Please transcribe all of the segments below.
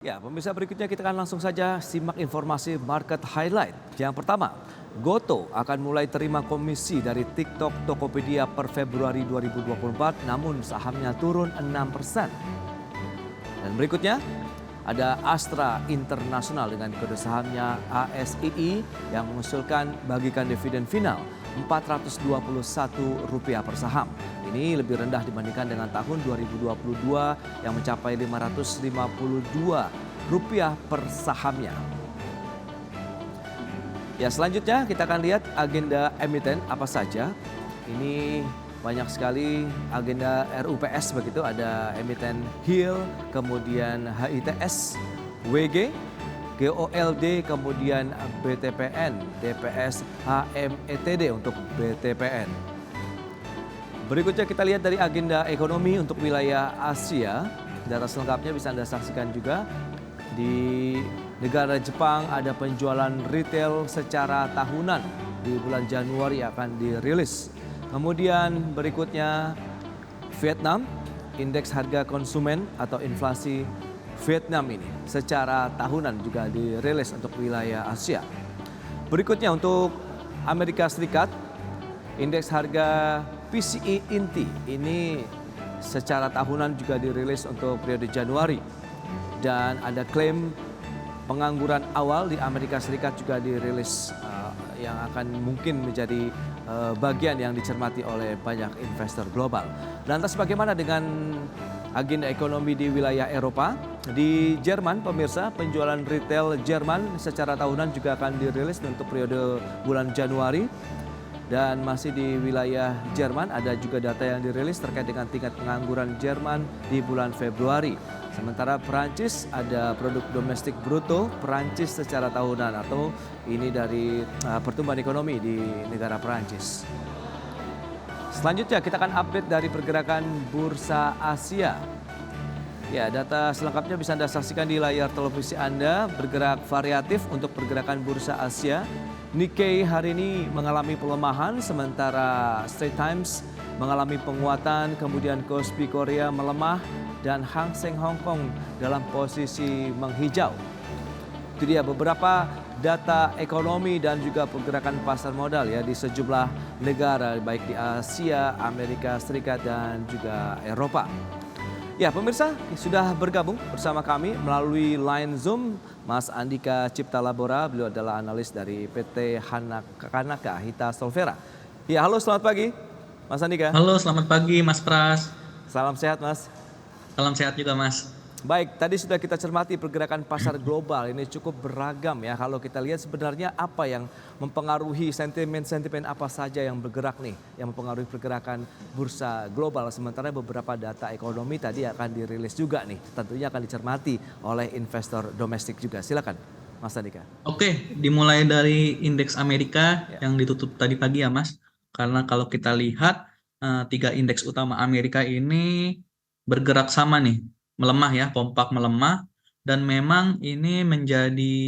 Ya, pemirsa berikutnya kita akan langsung saja simak informasi market highlight. Yang pertama, Goto akan mulai terima komisi dari TikTok Tokopedia per Februari 2024, namun sahamnya turun 6%. Dan berikutnya, ada Astra International dengan kode sahamnya ASII yang mengusulkan bagikan dividen final Rp421 per saham. Ini lebih rendah dibandingkan dengan tahun 2022 yang mencapai Rp552 per sahamnya. Ya, selanjutnya kita akan lihat agenda emiten apa saja. Ini banyak sekali agenda RUPS begitu, ada emiten HIL, kemudian HITS, WG, GOLD, kemudian BTPN, DPS, HMETD untuk BTPN. Berikutnya kita lihat dari agenda ekonomi untuk wilayah Asia. Data selengkapnya bisa Anda saksikan juga. Di negara Jepang ada penjualan retail secara tahunan di bulan Januari akan dirilis. Kemudian berikutnya Vietnam, indeks harga konsumen atau inflasi Vietnam ini secara tahunan juga dirilis untuk wilayah Asia. Berikutnya untuk Amerika Serikat, indeks harga PCE inti ini secara tahunan juga dirilis untuk periode Januari. Dan ada klaim pengangguran awal di Amerika Serikat juga dirilis yang akan mungkin menjadi bagian yang dicermati oleh banyak investor global. Lantas bagaimana dengan agenda ekonomi di wilayah Eropa? Di Jerman, pemirsa, penjualan retail Jerman secara tahunan juga akan dirilis untuk periode bulan Januari. Dan masih di wilayah Jerman ada juga data yang dirilis terkait dengan tingkat pengangguran Jerman di bulan Februari. Sementara Perancis ada produk domestik bruto Perancis secara tahunan atau ini dari pertumbuhan ekonomi di negara Perancis. Selanjutnya kita akan update dari pergerakan bursa Asia. Ya, data selengkapnya bisa Anda saksikan di layar televisi Anda. Bergerak variatif untuk pergerakan bursa Asia. Nikkei hari ini mengalami pelemahan, sementara Straits Times mengalami penguatan, kemudian Kospi Korea melemah, dan Hang Seng Hong Kong dalam posisi menghijau. Itu dia beberapa data ekonomi dan juga pergerakan pasar modal ya di sejumlah negara baik di Asia, Amerika Serikat dan juga Eropa. Ya, pemirsa sudah bergabung bersama kami melalui line Zoom Mas Andika Cipta Labora, beliau adalah analis dari PT Hanaka Hita Solvera. Ya, halo selamat pagi Mas Andika. Halo, selamat pagi Mas Pras. Salam sehat Mas. Salam sehat juga Mas. Baik, tadi sudah kita cermati pergerakan pasar global ini cukup beragam ya. Kalau kita lihat sebenarnya apa yang mempengaruhi sentimen-sentimen apa saja yang bergerak nih, yang mempengaruhi pergerakan bursa global. Sementara beberapa data ekonomi tadi akan dirilis juga nih, tentunya akan dicermati oleh investor domestik juga. Silakan Mas Andika. Oke, dimulai dari indeks Amerika yang ditutup tadi pagi ya Mas. Karena kalau kita lihat tiga indeks utama Amerika ini bergerak sama nih, melemah ya, kompak melemah. Dan memang ini menjadi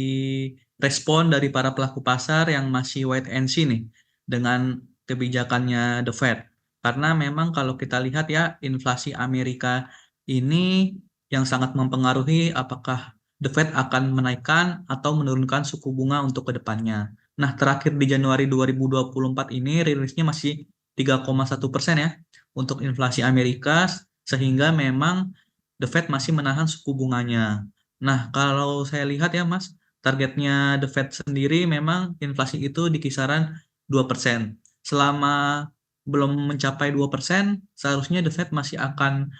respon dari para pelaku pasar yang masih wait and see nih dengan kebijakannya The Fed. Karena memang kalau kita lihat ya, inflasi Amerika ini yang sangat mempengaruhi apakah The Fed akan menaikkan atau menurunkan suku bunga untuk ke depannya. Nah, terakhir di Januari 2024 ini rilisnya masih 3,1% ya untuk inflasi Amerika, sehingga memang The Fed masih menahan suku bunganya. Nah, kalau saya lihat ya Mas, targetnya The Fed sendiri memang inflasi itu di kisaran 2%. Selama belum mencapai 2%, seharusnya The Fed masih akan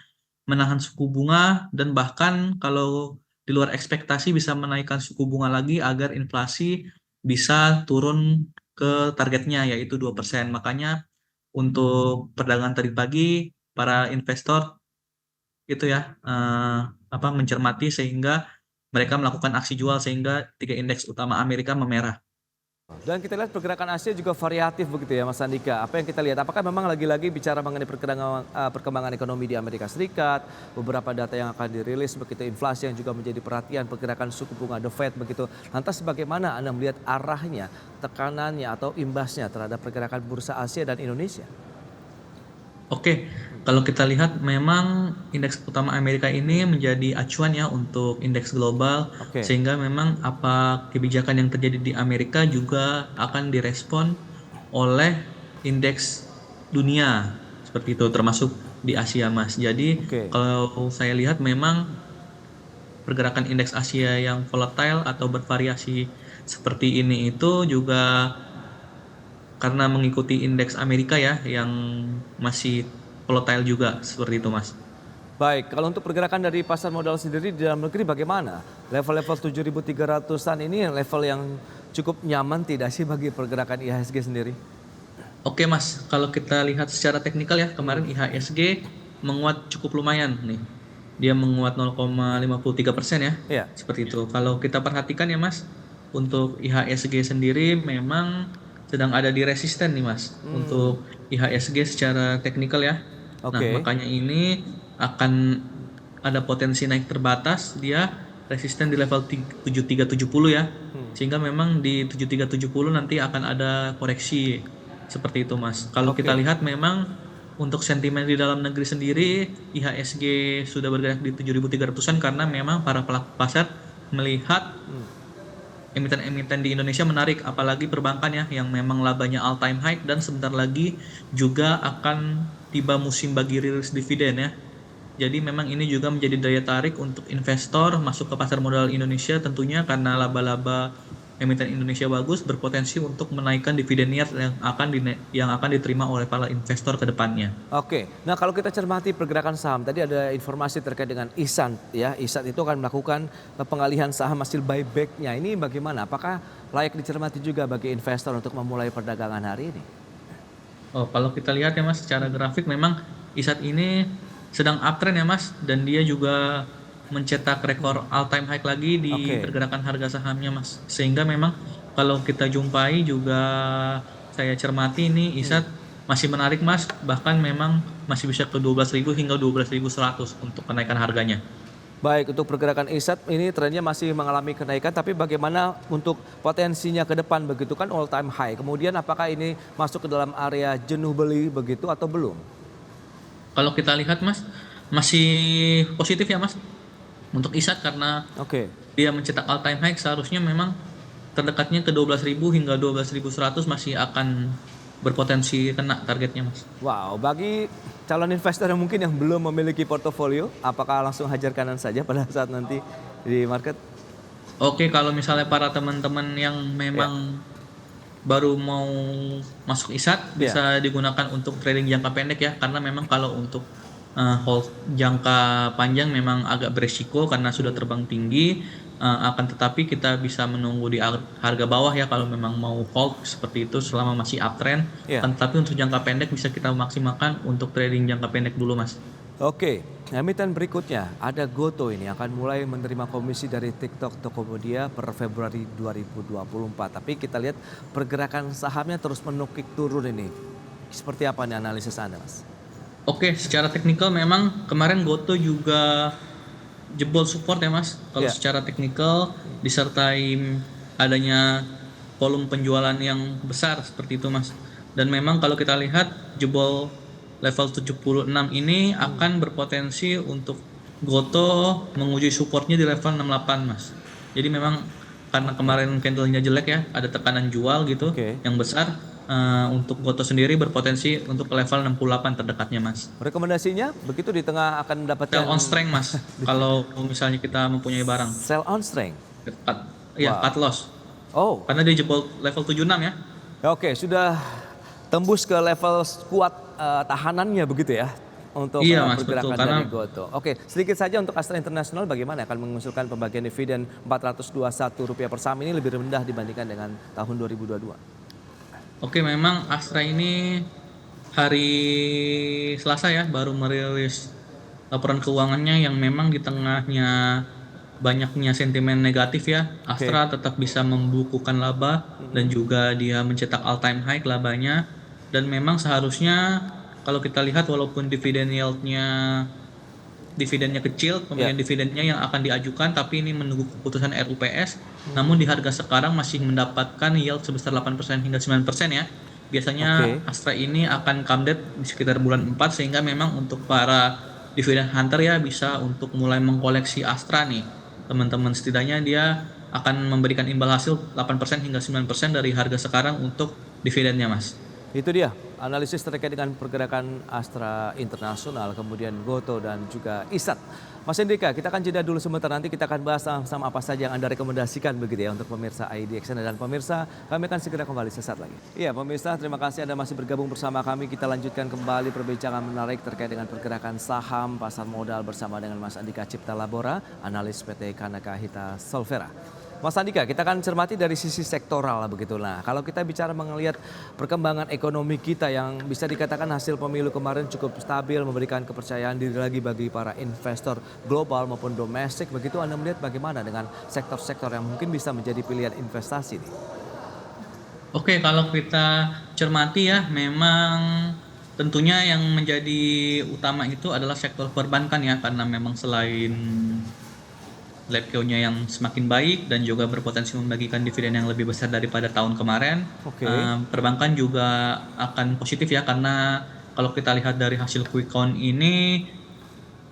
menahan suku bunga dan bahkan kalau di luar ekspektasi bisa menaikkan suku bunga lagi agar inflasi bisa turun ke targetnya yaitu 2%. Makanya untuk perdagangan tadi pagi para investor itu ya mencermati sehingga mereka melakukan aksi jual sehingga tiga indeks utama Amerika memerah. Dan kita lihat pergerakan Asia juga variatif begitu ya Mas Andika. Apa yang kita lihat? Apakah memang lagi-lagi bicara mengenai perkembangan ekonomi di Amerika Serikat, beberapa data yang akan dirilis begitu, inflasi yang juga menjadi perhatian, pergerakan suku bunga The Fed begitu. Lantas bagaimana Anda melihat arahnya, tekanannya atau imbasnya terhadap pergerakan bursa Asia dan Indonesia? Oke, kalau kita lihat memang indeks utama Amerika ini menjadi acuan ya untuk indeks global, Oke. sehingga memang apa kebijakan yang terjadi di Amerika juga akan direspon oleh indeks dunia seperti itu, termasuk di Asia, Mas. Jadi Oke. kalau saya lihat memang pergerakan indeks Asia yang volatile atau bervariasi seperti ini itu juga karena mengikuti indeks Amerika ya yang masih volatile juga seperti itu, Mas. Baik, kalau untuk pergerakan dari pasar modal sendiri di dalam negeri bagaimana? Level-level 7.300-an ini level yang cukup nyaman tidak sih bagi pergerakan IHSG sendiri? Oke, Mas, kalau kita lihat secara teknikal ya, kemarin IHSG menguat cukup lumayan nih. Dia menguat 0,53% ya, Iya. seperti itu. Kalau kita perhatikan ya, Mas, untuk IHSG sendiri memang sedang ada di resisten nih, Mas, untuk IHSG secara teknikal ya. Nah, Oke. makanya ini akan ada potensi naik terbatas, dia resisten di level 7370 ya. Sehingga memang di 7370 nanti akan ada koreksi seperti itu, Mas. Kalau Oke. kita lihat memang untuk sentimen di dalam negeri sendiri, IHSG sudah bergerak di 7.300-an karena memang para pelaku pasar melihat emiten-emiten di Indonesia menarik, apalagi perbankan ya yang memang labanya all time high dan sebentar lagi juga akan tiba musim bagi rilis dividen ya. Jadi memang ini juga menjadi daya tarik untuk investor masuk ke pasar modal Indonesia tentunya karena laba-laba emiten Indonesia bagus berpotensi untuk menaikkan dividen yield yang akan diterima oleh para investor ke depannya. Oke, nah kalau kita cermati pergerakan saham, tadi ada informasi terkait dengan ISAN ya. ISAN itu akan melakukan pengalihan saham hasil buyback-nya. Ini bagaimana? Apakah layak dicermati juga bagi investor untuk memulai perdagangan hari ini? Oh, kalau kita lihat ya Mas, secara grafik memang ISAT ini sedang uptrend ya Mas, dan dia juga mencetak rekor all time high lagi di Oke. pergerakan harga sahamnya Mas. Sehingga memang kalau kita jumpai juga saya cermati ini ISAT masih menarik Mas, bahkan memang masih bisa ke 12.000 hingga 12.100 untuk kenaikan harganya. Baik, untuk pergerakan ISAT ini trennya masih mengalami kenaikan, tapi bagaimana untuk potensinya ke depan begitu kan all time high. Kemudian apakah ini masuk ke dalam area jenuh beli begitu atau belum? Kalau kita lihat Mas, masih positif ya Mas untuk ISAT karena Oke. dia mencetak all time high, seharusnya memang terdekatnya ke 12.000 hingga 12.100 masih akan berpotensi kena targetnya Mas. Wow, bagi calon investor yang mungkin yang belum memiliki portofolio, apakah langsung hajar kanan saja pada saat nanti di market? Oke, kalau misalnya para teman-teman yang memang baru mau masuk ISAT bisa digunakan untuk trading jangka pendek ya, karena memang kalau untuk hold jangka panjang memang agak beresiko karena sudah terbang tinggi, akan tetapi kita bisa menunggu di harga bawah ya kalau memang mau hold seperti itu selama masih uptrend. Akan tetapi untuk jangka pendek bisa kita maksimalkan untuk trading jangka pendek dulu Mas. Oke, emiten berikutnya ada Goto ini akan mulai menerima komisi dari TikTok Tokopedia per Februari 2024. Tapi kita lihat pergerakan sahamnya terus menukik turun ini. Seperti apa nih analisis Anda, Mas? Oke, secara teknikal memang kemarin Goto juga jebol support ya Mas. Kalau secara teknikal disertai adanya volume penjualan yang besar seperti itu Mas. Dan memang kalau kita lihat jebol level 76 ini akan berpotensi untuk Goto menguji supportnya di level 68 Mas. Jadi memang karena kemarin candlenya jelek ya, ada tekanan jual gitu yang besar. Untuk Goto sendiri berpotensi untuk ke level 68 terdekatnya Mas. Rekomendasinya begitu di tengah akan mendapatkan Sell on strength Mas. Kalau misalnya kita mempunyai barang. Sell on strength. Cut loss. Oh. Karena dia jebol level 76 ya. Oke, sudah tembus ke level kuat tahanannya begitu ya untuk Mas, pergerakan betul, dari Goto. Oke, sedikit saja untuk Astra International bagaimana akan mengusulkan pembagian dividen Rp421 per saham ini lebih rendah dibandingkan dengan tahun 2022. Oke, memang Astra ini hari Selasa ya baru merilis laporan keuangannya yang memang di tengahnya banyaknya sentimen negatif ya. Astra tetap bisa membukukan laba dan juga dia mencetak all time high labanya, dan memang seharusnya kalau kita lihat walaupun dividennya kecil, pemberian dividennya yang akan diajukan, tapi ini menunggu keputusan RUPS. Namun di harga sekarang masih mendapatkan yield sebesar 8% hingga 9% ya. biasanya Oke. Astra ini akan comeback di sekitar bulan 4, sehingga memang untuk para dividend hunter ya bisa untuk mulai mengkoleksi Astra nih. Teman-teman, setidaknya dia akan memberikan imbal hasil 8% hingga 9% dari harga sekarang untuk dividennya, Mas. Itu dia analisis terkait dengan pergerakan Astra Internasional, kemudian Goto dan juga ISAT. Mas Hendrika, kita akan jeda dulu sebentar, nanti kita akan bahas sama apa saja yang Anda rekomendasikan begitu ya untuk pemirsa IDXN, dan pemirsa kami akan segera kembali sesaat lagi. Iya pemirsa, terima kasih Anda masih bergabung bersama kami. Kita lanjutkan kembali perbincangan menarik terkait dengan pergerakan saham pasar modal bersama dengan Mas Andika Cipta Labora, analis PT Kanaka Hita Solvera. Mas Andika, kita akan cermati dari sisi sektoral begitu. Nah, kalau kita bicara melihat perkembangan ekonomi kita yang bisa dikatakan hasil pemilu kemarin cukup stabil, memberikan kepercayaan diri lagi bagi para investor global maupun domestik begitu, Anda melihat bagaimana dengan sektor-sektor yang mungkin bisa menjadi pilihan investasi nih? Oke, kalau kita cermati ya, memang tentunya yang menjadi utama itu adalah sektor perbankan ya, karena memang selain LEPCO-nya yang semakin baik dan juga berpotensi membagikan dividen yang lebih besar daripada tahun kemarin. Oke. Perbankan juga akan positif ya, karena kalau kita lihat dari hasil quick count ini,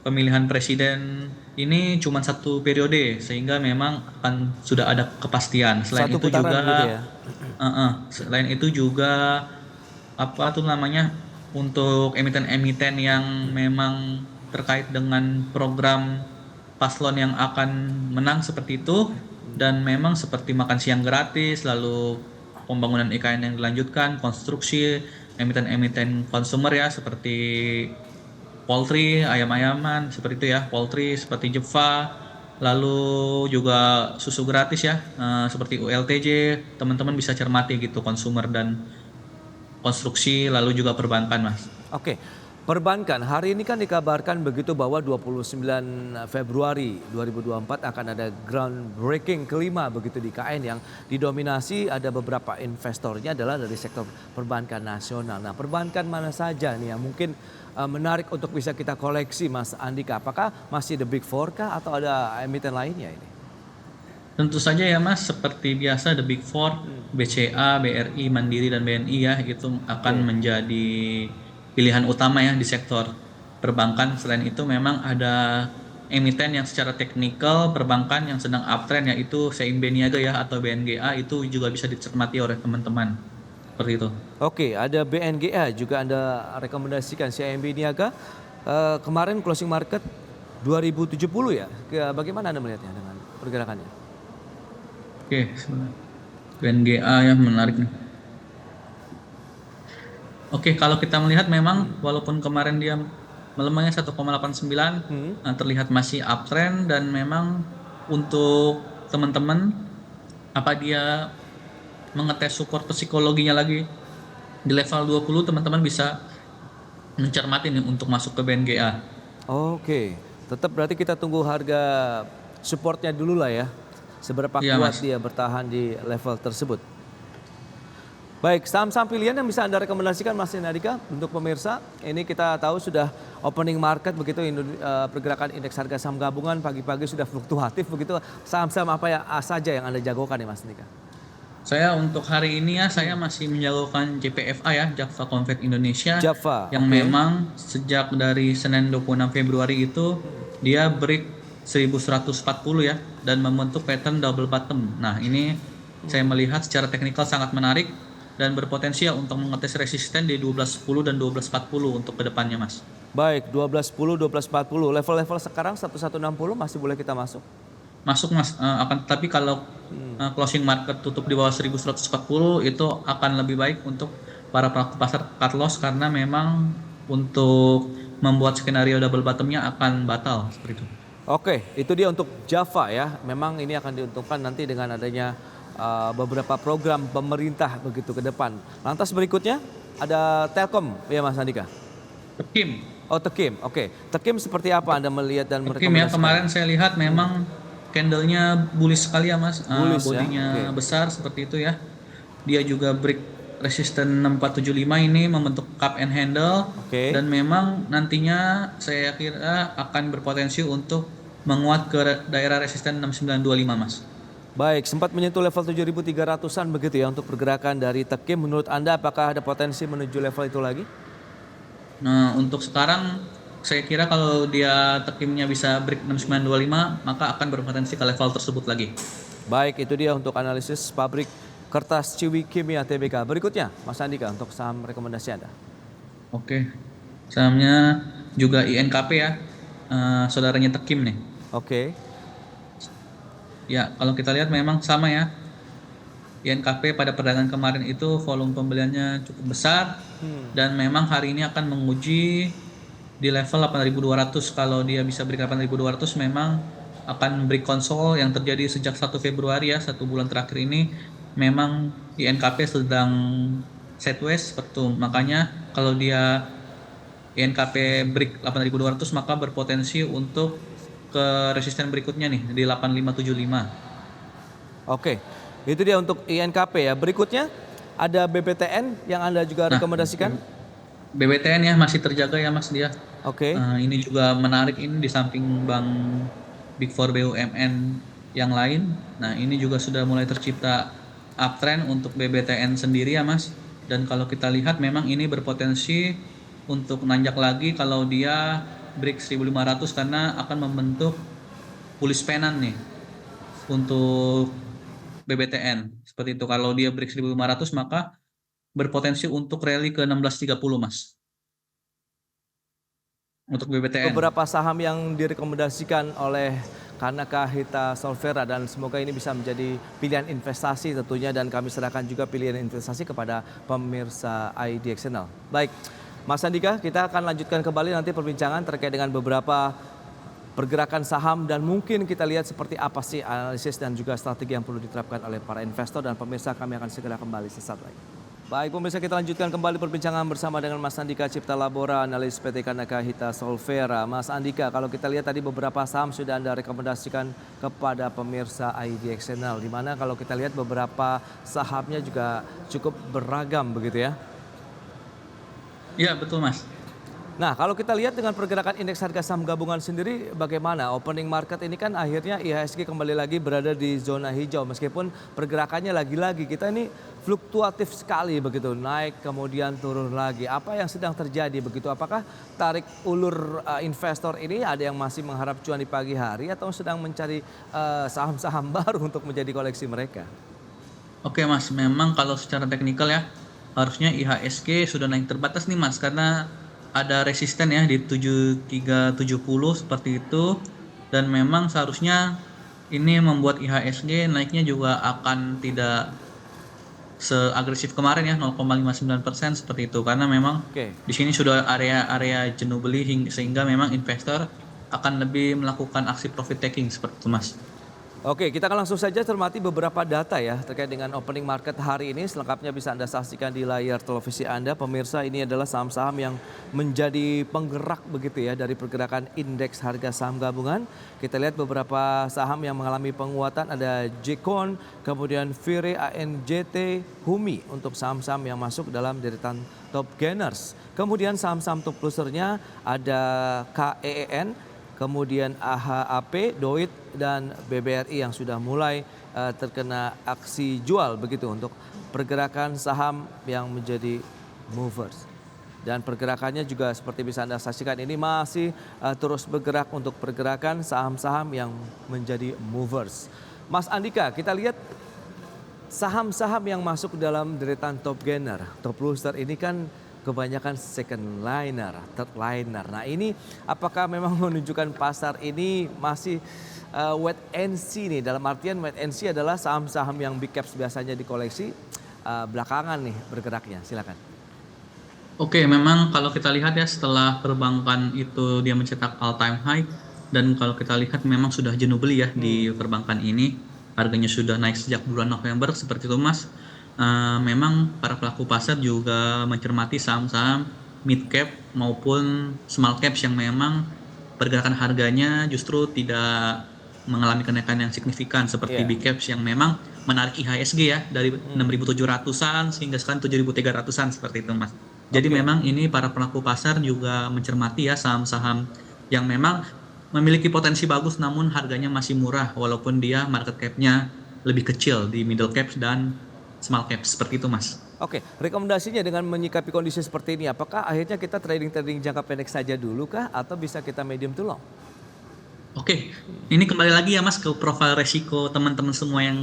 pemilihan presiden ini cuma 1 periode, sehingga memang akan sudah ada kepastian. Selain Satu itu putaran juga, begitu ya? selain itu juga apa tuh namanya, untuk emiten-emiten yang memang terkait dengan program paslon yang akan menang seperti itu, dan memang seperti makan siang gratis, lalu pembangunan IKN yang dilanjutkan, konstruksi, emiten-emiten konsumer ya seperti poultry, ayam-ayaman seperti itu ya, poultry seperti Jeva, lalu juga susu gratis ya, seperti ULTJ, teman-teman bisa cermati gitu, konsumer dan konstruksi, lalu juga perbankan, Mas. Oke, perbankan hari ini kan dikabarkan begitu bahwa 29 Februari 2024 akan ada groundbreaking kelima begitu di KN, yang didominasi ada beberapa investornya adalah dari sektor perbankan nasional. Nah, perbankan mana saja nih yang mungkin menarik untuk bisa kita koleksi, Mas Andika? Apakah masih the Big Four kah atau ada emiten lainnya ini? Tentu saja ya Mas, seperti biasa The Big Four, BCA, BRI, Mandiri, dan BNI ya, itu akan menjadi pilihan utama ya di sektor perbankan. Selain itu memang ada emiten yang secara teknikal perbankan yang sedang uptrend, yaitu CIMB Niaga ya atau BNGA, itu juga bisa dicermati oleh teman-teman. Seperti itu. Oke, ada BNGA juga Anda rekomendasikan, CIMB Niaga. Kemarin closing market 2070 ya. Bagaimana Anda melihatnya dengan pergerakannya? Oke, sebentar. BNGA ya, menarik nih. Oke, kalau kita melihat memang walaupun kemarin dia melemahnya 1,89, terlihat masih uptrend, dan memang untuk teman-teman, apa dia mengetes support psikologinya lagi di level 20, teman-teman bisa mencermati nih untuk masuk ke BNGA. Oke, tetap berarti kita tunggu harga supportnya dulu lah ya. Seberapa Iya, kuat Mas. dia bertahan di level tersebut. Baik, saham-saham pilihan yang bisa Anda rekomendasikan Mas Andika untuk pemirsa. Ini kita tahu sudah opening market begitu, pergerakan indeks harga saham gabungan pagi-pagi sudah fluktuatif begitu. Saham-saham apa ya saja yang Anda jagokan nih Mas Andika? Saya untuk hari ini ya, saya masih menjagokan JPFA ya, Java Convert Indonesia, Java, yang oke. memang sejak dari Senin 26 Februari itu dia break 1140 ya, dan membentuk pattern double bottom. Nah, ini saya melihat secara teknikal sangat menarik dan berpotensi ya untuk mengetes resisten di 1210 dan 1240 untuk kedepannya, Mas. Baik, 1210, 1240. Level-level sekarang 1160 masih boleh kita masuk? Masuk, Mas, tapi kalau closing market tutup di bawah 1140 itu akan lebih baik untuk para pelaku pasar cut loss, karena memang untuk membuat skenario double bottomnya akan batal seperti itu. Oke, itu dia untuk Java ya. Memang ini akan diuntungkan nanti dengan adanya beberapa program pemerintah begitu ke depan. Lantas berikutnya ada Telkom ya Mas Andika. Tekim. Oh Tekim, oke. Tekim seperti apa Anda melihat dan Tekim ya, merekomendasikan? kemarin saya lihat memang candlenya bullish sekali ya, Mas. Bullish ya, Bodinya oke. besar seperti itu ya. Dia juga break resisten 6475 ini, membentuk cup and handle, Oke. dan memang nantinya saya kira akan berpotensi untuk menguat ke daerah resisten 6925, Mas. Baik, sempat menyentuh level 7.300-an begitu ya untuk pergerakan dari Tekim. Menurut Anda apakah ada potensi menuju level itu lagi? Nah, untuk sekarang saya kira kalau dia tekimnya bisa break 6925 maka akan berpotensi ke level tersebut lagi. Baik, itu dia untuk analisis pabrik kertas Ciwi Kimia Tbk. Berikutnya, Mas Andika untuk saham rekomendasi Anda. Oke. Sahamnya juga INKP ya. Saudaranya Tekim nih. Oke, Ya, kalau kita lihat memang sama ya. INKP pada perdagangan kemarin itu volume pembeliannya cukup besar dan memang hari ini akan menguji di level 8.200. Kalau dia bisa break 8.200 memang akan break konsol yang terjadi sejak 1 Februari ya, 1 bulan terakhir ini memang INKP sedang sideways seperti itu. Makanya kalau dia INKP break 8.200 maka berpotensi untuk ke resisten berikutnya nih di 8575. oke. Itu dia untuk INKP ya. Berikutnya ada BBTN yang Anda juga Nah, rekomendasikan. BBTN ya masih terjaga ya Mas dia. Oke, Ini juga menarik ini di samping bank Big Four BUMN yang lain. Nah, ini juga sudah mulai tercipta uptrend untuk BBTN sendiri ya Mas. Dan kalau kita lihat memang ini berpotensi untuk nanjak lagi kalau dia break 1.500 karena akan membentuk bullish pennant nih untuk BBTN. Seperti itu. Kalau dia break 1.500 maka berpotensi untuk rally ke 1630 Mas. Untuk BBTN. beberapa saham yang direkomendasikan oleh Kanaka Hita Solvera dan semoga ini bisa menjadi pilihan investasi tentunya dan kami serahkan juga pilihan investasi kepada pemirsa IDX Channel. Baik, Mas Andika, kita akan lanjutkan kembali nanti perbincangan terkait dengan beberapa pergerakan saham dan mungkin kita lihat seperti apa sih analisis dan juga strategi yang perlu diterapkan oleh para investor dan pemirsa. Kami akan segera kembali sesaat lagi. Baik pemirsa, kita lanjutkan kembali perbincangan bersama dengan Mas Andika Cipta Labora, analis PT Kanaka Hita Solvera. Mas Andika, kalau kita lihat tadi beberapa saham sudah Anda rekomendasikan kepada pemirsa IDX Channel, di mana kalau kita lihat beberapa sahamnya juga cukup beragam begitu ya. Iya, betul Mas. Nah, kalau kita lihat dengan pergerakan indeks harga saham gabungan sendiri bagaimana? Opening market ini kan akhirnya IHSG kembali lagi berada di zona hijau meskipun pergerakannya lagi-lagi kita ini fluktuatif sekali begitu, naik kemudian turun lagi. Apa yang sedang terjadi begitu? Apakah tarik ulur investor ini ada yang masih mengharap cuan di pagi hari atau sedang mencari saham-saham baru untuk menjadi koleksi mereka? Oke Mas, memang kalau secara teknikal ya harusnya IHSG sudah naik terbatas nih Mas karena ada resisten ya di 7370 seperti itu dan memang seharusnya ini membuat IHSG naiknya juga akan tidak seagresif kemarin ya 0,59% seperti itu karena memang di sini sudah area jenuh beli sehingga memang investor akan lebih melakukan aksi profit taking seperti itu Mas. Oke, kita akan langsung saja cermati beberapa data ya terkait dengan opening market hari ini. Selengkapnya bisa Anda saksikan di layar televisi Anda. Pemirsa, ini adalah saham-saham yang menjadi penggerak begitu ya dari pergerakan indeks harga saham gabungan. Kita lihat beberapa saham yang mengalami penguatan, ada Jekon, kemudian Vire, ANJT, Humi untuk saham-saham yang masuk dalam deretan top gainers. Kemudian saham-saham top losernya ada KEEN, kemudian AHAP, DOIT, dan BBRI yang sudah mulai terkena aksi jual begitu untuk pergerakan saham yang menjadi movers. Dan pergerakannya juga seperti bisa Anda saksikan ini masih terus bergerak untuk pergerakan saham-saham yang menjadi movers. Mas Andika, kita lihat saham-saham yang masuk dalam deretan top gainer, top loser ini kan kebanyakan second liner, third liner. Nah ini apakah memang menunjukkan pasar ini masih wait and see nih? Dalam artian wait and see adalah saham-saham yang big caps biasanya dikoleksi belakangan nih bergeraknya. Silakan. Oke, memang kalau kita lihat ya setelah perbankan itu dia mencetak all time high dan kalau kita lihat memang sudah jenuh beli ya di perbankan ini. Harganya sudah naik sejak bulan November seperti itu Mas. Memang para pelaku pasar juga mencermati saham-saham mid cap maupun small caps yang memang pergerakan harganya justru tidak mengalami kenaikan yang signifikan seperti big caps yang memang menarik IHSG ya dari 6.700-an sehingga sekarang 7.300-an seperti itu Mas. Jadi memang ini para pelaku pasar juga mencermati ya saham-saham yang memang memiliki potensi bagus namun harganya masih murah walaupun dia market cap-nya lebih kecil di middle caps dan small caps seperti itu Mas. Oke, rekomendasinya dengan menyikapi kondisi seperti ini, apakah akhirnya kita trading jangka pendek saja dulu kah atau bisa kita medium to long? Oke, ini kembali lagi ya Mas ke profil resiko teman-teman semua yang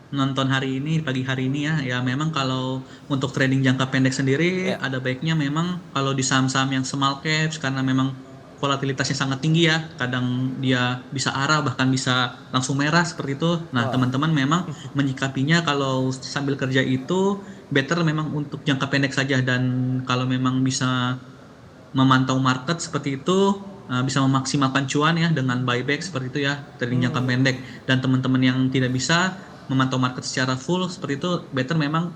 nonton hari ini, pagi hari ini ya. Ya memang kalau untuk trading jangka pendek sendiri Ya. ada baiknya memang kalau di saham-saham yang small caps karena memang volatilitasnya sangat tinggi ya. Kadang dia bisa arah bahkan bisa langsung merah seperti itu. Nah, Wah. teman-teman memang menyikapinya kalau sambil kerja itu better memang untuk jangka pendek saja dan kalau memang bisa memantau market seperti itu bisa memaksimalkan cuan ya dengan buyback seperti itu ya trading jangka pendek dan teman-teman yang tidak bisa memantau market secara full seperti itu better memang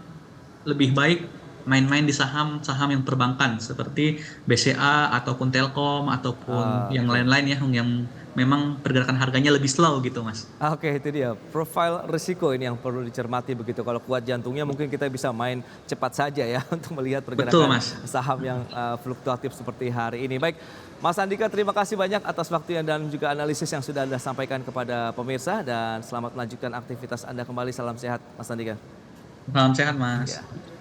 lebih baik main-main di saham-saham yang perbankan seperti BCA ataupun Telkom ataupun yang Oke. lain-lain ya yang memang pergerakan harganya lebih slow gitu Mas. Oke, itu dia. Profil risiko ini yang perlu dicermati begitu. Kalau kuat jantungnya mungkin kita bisa main cepat saja ya untuk melihat Betul pergerakan Mas. saham yang fluktuatif seperti hari ini. Baik, Mas Andika terima kasih banyak atas waktunya dan juga analisis yang sudah Anda sampaikan kepada pemirsa dan selamat melanjutkan aktivitas Anda kembali. Salam sehat Mas Andika. Salam sehat Mas. Ya.